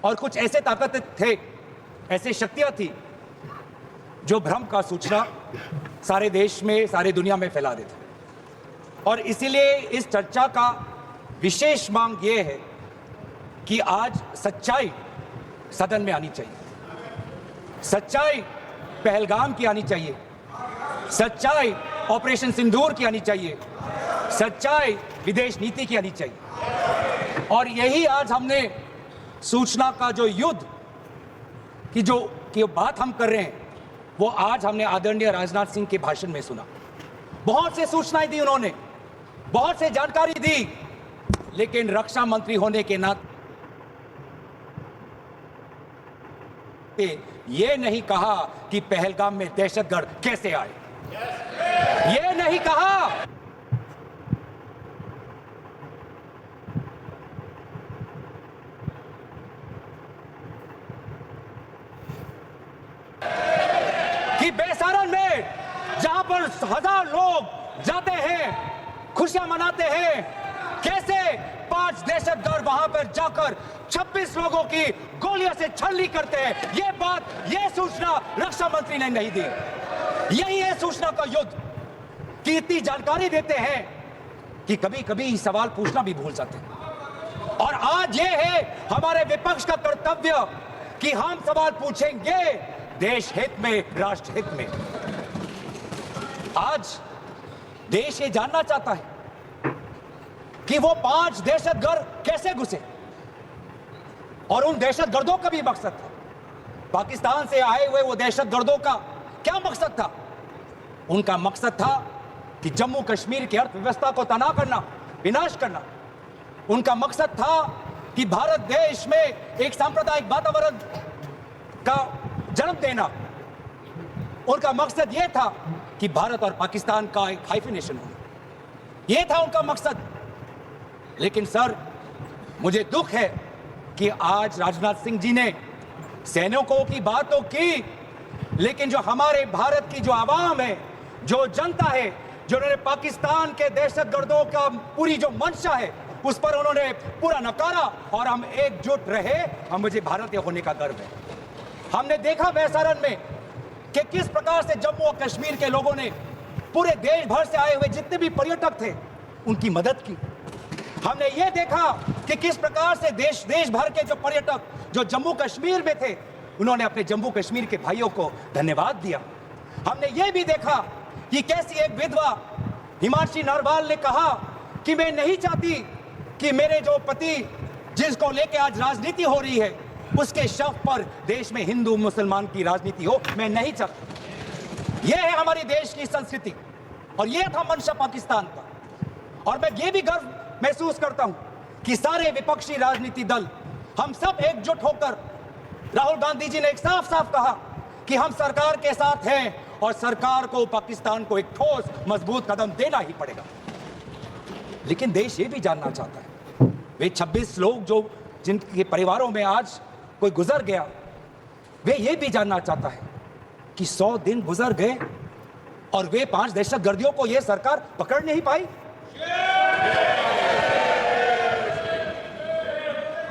और कुछ ऐसे ताकतें थे, ऐसे शक्तियां थी जो भ्रम का सूचना सारे देश में, सारे दुनिया में फैला देते। और इसीलिए इस चर्चा का विशेष मांग यह है कि आज सच्चाई सदन में आनी चाहिए। सच्चाई पहलगाम की आनी चाहिए, सच्चाई ऑपरेशन सिंदूर की आनी चाहिए, सच्चाई विदेश नीति की आनी चाहिए। और यही आज हमने सूचना का जो युद्ध की बात हम कर रहे हैं, वो आज हमने आदरणीय राजनाथ सिंह के भाषण में सुना। बहुत से सूचनाएं दी उन्होंने, बहुत से जानकारी दी, लेकिन रक्षा मंत्री होने के नाते ये नहीं कहा कि पहलगाम में दहशतगर्द कैसे आए, ये नहीं कहा। कि बेसारन में जहां पर 1000 लोग जाते हैं, खुशियां मनाते हैं, कैसे 5 दहशतगर्द वहां पर जाकर 26 लोगों की गोलियों से छलनी करते हैं। ये बात, ये सूचना रक्षा मंत्री ने नहीं दी। यही है सूचना का युद्ध कि इतनी जानकारी देते हैं कि कभी कभी सवाल पूछना भी भूल जाते हैं। और आज ये है हमारे विपक्ष का कर्तव्य कि हम सवाल पूछेंगे देश हित में, राष्ट्र हित में। आज देश ये जानना चाहता है कि वो 5 दहशतगर्द कैसे घुसे, और उन दहशतगर्दों का भी मकसद था। पाकिस्तान से आए हुए वो दहशतगर्दों का क्या मकसद था? उनका मकसद था कि जम्मू कश्मीर की अर्थव्यवस्था को तनाव करना, विनाश करना। उनका मकसद था कि भारत देश में एक सांप्रदायिक वातावरण का जन्म देना। उनका मकसद यह था कि भारत और पाकिस्तान का एक हाइफिनेशन हो, यह था उनका मकसद। लेकिन सर, मुझे दुख है कि आज राजनाथ सिंह जी ने सैनिकों की बात तो की, लेकिन जो हमारे भारत की जो आवाम है, जो जनता है, जो उन्होंने पाकिस्तान के दहशतगर्दों का पूरी जो मंशा है, उस पर उन्होंने पूरा नकारा। और हम एकजुट रहे, हम मुझे भारतीय होने का गर्व है। हमने देखा बेसारन में कि किस प्रकार से जम्मू और कश्मीर के लोगों ने पूरे देश भर से आए हुए जितने भी पर्यटक थे, उनकी मदद की। हमने ये देखा कि किस प्रकार से देश भर के जो पर्यटक जो जम्मू कश्मीर में थे, उन्होंने अपने जम्मू कश्मीर के भाइयों को धन्यवाद दिया। हमने ये भी देखा कि कैसी एक विधवा हिमांशी नरवाल ने कहा कि मैं नहीं चाहती कि मेरे जो पति, जिसको लेके आज राजनीति हो रही है, उसके शव पर देश में हिंदू मुसलमान की राजनीति हो, मैं नहीं चाहती। यह है हमारे देश की संस्कृति, और यह था मंशा पाकिस्तान का। और मैं ये भी गर्व महसूस करता हूं कि सारे विपक्षी राजनीति दल, हम सब एकजुट होकर, राहुल गांधी जी ने एक साफ साफ कहा कि हम सरकार के साथ हैं और सरकार को पाकिस्तान को एक ठोस मजबूत कदम देना ही पड़ेगा। लेकिन देश ये भी जानना चाहता है, वे 26 लोग जो जिनके परिवारों में आज कोई गुजर गया, वे ये भी जानना चाहता है कि 100 दिन गुजर गए और वे 5 दहशतगर्दियों को यह सरकार पकड़ नहीं पाई।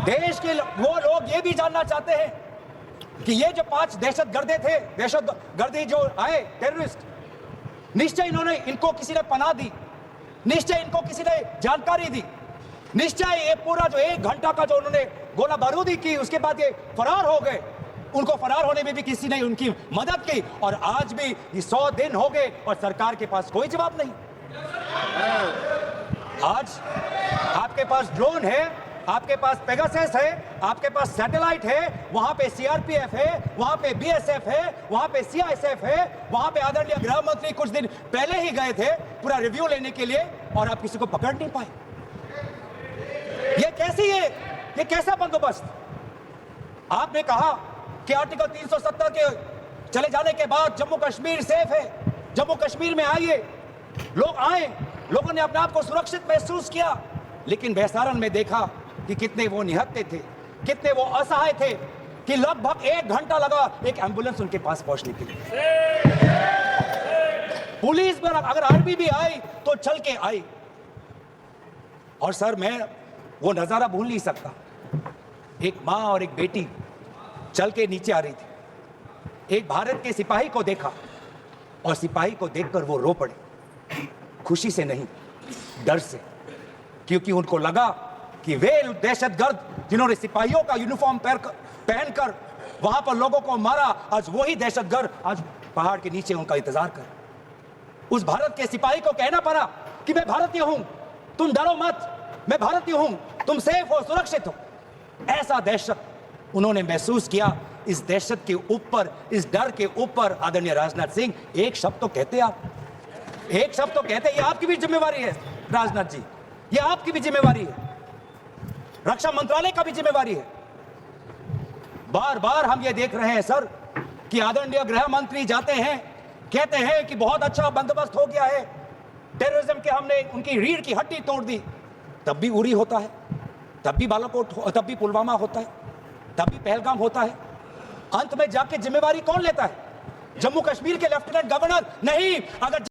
देश के वो लोग ये भी जानना चाहते हैं कि ये जो 5 दहशतगर्दे थे, दहशतगर्दी जो आए टेररिस्ट, निश्चय इनको किसी ने पनाह दी, निश्चय इनको किसी ने जानकारी दी, निश्चय ये पूरा जो 1 घंटा का जो उन्होंने गोला बारूदी की, उसके बाद ये फरार हो गए। उनको फरार होने में भी किसी ने उनकी मदद की, और आज भी ये 100 दिन हो गए और सरकार के पास कोई जवाब नहीं। आज आपके पास ड्रोन है, आपके पास पेगासस है, आपके पास सैटेलाइट है, वहां पे सीआरपीएफ है, वहां पे बीएसएफ है, वहां पे सीआईएसएफ है, वहां पे आदरणीय गृह मंत्री कुछ दिन पहले ही गए थे पूरा रिव्यू लेने के लिए, और आप किसी को पकड़ नहीं पाए। ये कैसी है, ये कैसा बंदोबस्त? आपने कहा कि आर्टिकल 370 के चले जाने के बाद जम्मू कश्मीर सेफ है, जम्मू कश्मीर में आइए। लोग आए, लोगों ने अपने आप को सुरक्षित महसूस किया, लेकिन बेसारन में देखा कि कितने वो निहत्थे थे, कितने वो असहाय थे, कि लगभग 1 घंटा लगा एक एम्बुलेंस उनके पास पहुंचने के लिए। पुलिस में अगर आर्मी भी आई तो चल के आई। और सर, मैं वो नजारा भूल नहीं सकता। एक माँ और एक बेटी चल के नीचे आ रही थी। एक भारत के सिपाही को देखा और सिपाही को देखकर वो रो पड़े, खुशी से नहीं, डर से, क्योंकि उनको लगा कि वे दहशतगर्द जिन्होंने सिपाहियों का यूनिफॉर्म पहनकर वहां पर लोगों को मारा, आज वही दहशतगर्द आज पहाड़ के नीचे उनका इंतजार कर। उस भारत के सिपाही को कहना पड़ा कि मैं भारतीय हूं, तुम डरो मत, मैं भारतीय हूं, तुम सेफ हो, सुरक्षित हो। ऐसा दहशत उन्होंने महसूस किया। इस दहशत के ऊपर, इस डर के ऊपर आदरणीय राजनाथ सिंह एक शब्द तो कहते, आप एक शब्द तो कहते। ये आपकी भी जिम्मेवारी है राजनाथ जी, ये आपकी भी जिम्मेवारी है, रक्षा मंत्रालय का भी जिम्मेवारी है। बार बार हम ये देख रहे हैं सर कि आदरणीय गृह मंत्री जाते हैं, कहते हैं कि बहुत अच्छा बंदोबस्त हो गया है, टेररिज्म के हमने उनकी रीढ़ की हड्डी तोड़ दी। तब भी उरी होता है, तब भी बालाकोट, तब भी पुलवामा होता है, तब भी पहलगाम होता है। अंत में जाके जिम्मेवारी कौन लेता है? जम्मू कश्मीर के लेफ्टिनेंट गवर्नर नहीं। अगर